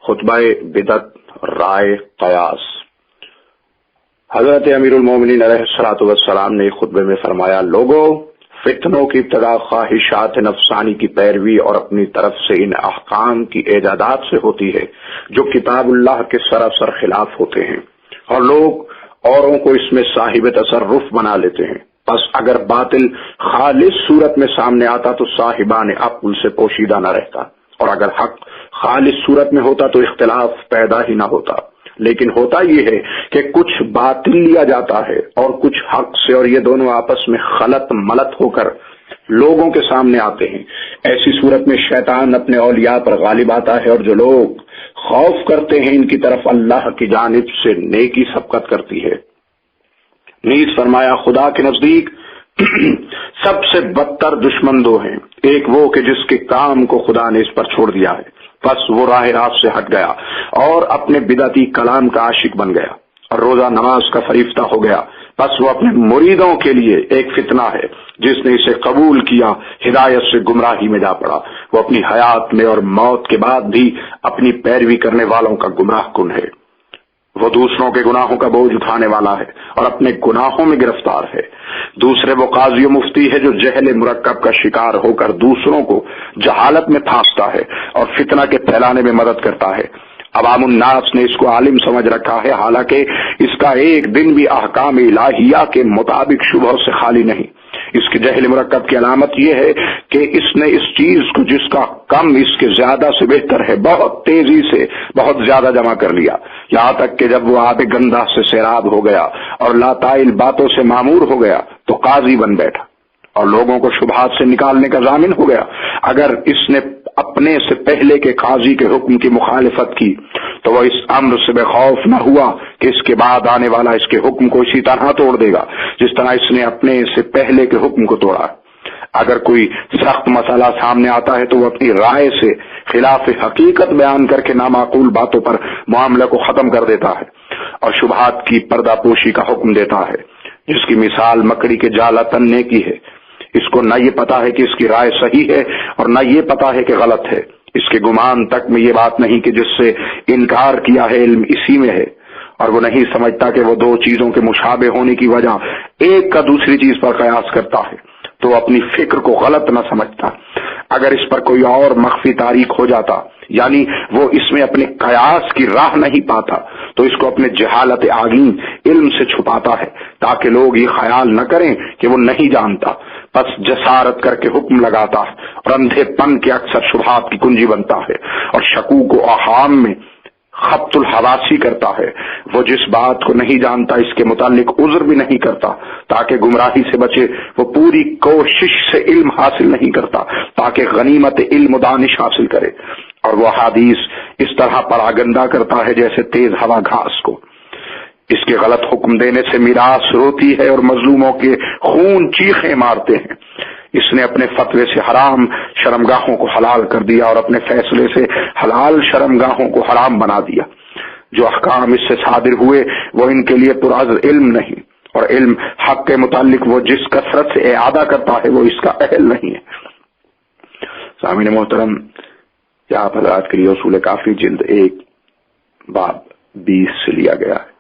خطبہ بدعت رائے قیاس۔ حضرت امیر المومنین علیہ الصلوۃ والسلام نے خطبے میں فرمایا، لوگوں، فتنوں کی ابتدا خواہشات نفسانی کی پیروی اور اپنی طرف سے ان احکام کی ایجادات سے ہوتی ہے جو کتاب اللہ کے سراسر خلاف ہوتے ہیں، اور لوگ اوروں کو اس میں صاحب تصرف بنا لیتے ہیں۔ بس اگر باطل خالص صورت میں سامنے آتا تو صاحبان عقل سے پوشیدہ نہ رہتا، اور اگر حق خالص صورت میں ہوتا تو اختلاف پیدا ہی نہ ہوتا۔ لیکن ہوتا یہ ہے کہ کچھ باطل لیا جاتا ہے اور کچھ حق سے، اور یہ دونوں آپس میں خلط ملط ہو کر لوگوں کے سامنے آتے ہیں۔ ایسی صورت میں شیطان اپنے اولیاء پر غالب آتا ہے، اور جو لوگ خوف کرتے ہیں ان کی طرف اللہ کی جانب سے نیکی سبقت کرتی ہے۔ نیز فرمایا، خدا کے نزدیک سب سے بدتر دشمن دو ہیں، ایک وہ کہ جس کے کام کو خدا نے اس پر چھوڑ دیا ہے، بس وہ راہ راست سے ہٹ گیا اور اپنے بدعتی کلام کا عاشق بن گیا اور روزہ نماز کا فریفتہ ہو گیا، بس وہ اپنے مریدوں کے لیے ایک فتنہ ہے۔ جس نے اسے قبول کیا ہدایت سے گمراہی میں جا پڑا، وہ اپنی حیات میں اور موت کے بعد بھی اپنی پیروی کرنے والوں کا گمراہ کن ہے۔ وہ دوسروں کے گناہوں کا بوجھ اٹھانے والا ہے اور اپنے گناہوں میں گرفتار ہے۔ دوسرے وہ قاضی و مفتی ہے جو جہل مرکب کا شکار ہو کر دوسروں کو جہالت میں پھانستا ہے اور فتنہ کے پھیلانے میں مدد کرتا ہے۔ عوام الناس نے اس کو عالم سمجھ رکھا ہے، حالانکہ اس کا ایک دن بھی احکام الہیہ کے مطابق شبہوں سے خالی نہیں۔ اس کے جہل مرکب کی علامت یہ ہے کہ اس نے اس چیز کو جس کا کم اس کے زیادہ سے بہتر ہے بہت تیزی سے بہت زیادہ جمع کر لیا، یہاں تک کہ جب وہ آب گندہ سے سیراب ہو گیا اور لاتائل باتوں سے معمور ہو گیا تو قاضی بن بیٹھا اور لوگوں کو شبہات سے نکالنے کا ضامن ہو گیا۔ اگر اس نے اپنے سے پہلے کے قاضی کے حکم کی مخالفت کی تو وہ اس امر سے بے خوف نہ ہوا کہ اس کے بعد آنے والا اس کے حکم کو اسی طرح توڑ دے گا جس طرح اس نے اپنے سے پہلے کے حکم کو توڑا۔ اگر کوئی سخت مسئلہ سامنے آتا ہے تو وہ اپنی رائے سے خلاف حقیقت بیان کر کے نامعقول باتوں پر معاملے کو ختم کر دیتا ہے اور شبہات کی پردہ پوشی کا حکم دیتا ہے، جس کی مثال مکڑی کے جالا تننے کی ہے۔ اس کو نہ یہ پتا ہے کہ اس کی رائے صحیح ہے اور نہ یہ پتا ہے کہ غلط ہے۔ اس کے گمان تک میں یہ بات نہیں کہ جس سے انکار کیا ہے علم اسی میں ہے، اور وہ نہیں سمجھتا کہ وہ دو چیزوں کے مشابہ ہونے کی وجہ ایک کا دوسری چیز پر قیاس کرتا ہے تو اپنی فکر کو غلط نہ سمجھتا۔ اگر اس پر کوئی اور مخفی تاریخ ہو جاتا، یعنی وہ اس میں اپنے قیاس کی راہ نہیں پاتا، تو اس کو اپنے جہالت آگین علم سے چھپاتا ہے تاکہ لوگ یہ خیال نہ کریں کہ وہ نہیں جانتا، پس جسارت کر کے حکم لگاتا ہے اور اندھے پن کے اکثر شبہات کی کنجی بنتا ہے اور شکوک و اوہام میں خبط الحواسی کرتا ہے۔ وہ جس بات کو نہیں جانتا اس کے متعلق عذر بھی نہیں کرتا تاکہ گمراہی سے بچے، وہ پوری کوشش سے علم حاصل نہیں کرتا تاکہ غنیمت علم و دانش حاصل کرے، اور وہ حدیث اس طرح پراگندہ کرتا ہے جیسے تیز ہوا گھاس کو۔ اس کے غلط حکم دینے سے میراث روتی ہے اور مظلوموں کے خون چیخیں مارتے ہیں۔ اس نے اپنے فتوے سے حرام شرمگاہوں کو حلال کر دیا اور اپنے فیصلے سے حلال شرمگاہوں کو حرام بنا دیا۔ جو احکام اس سے صادر ہوئے وہ ان کے لیے پرعزر علم نہیں، اور علم حق کے متعلق وہ جس کثرت سے اعادہ کرتا ہے وہ اس کا اہل نہیں ہے۔ سامعین محترم، یہ آپ حضرات کے لیے اصول کافی جلد 1 باب 20 سے لیا گیا ہے۔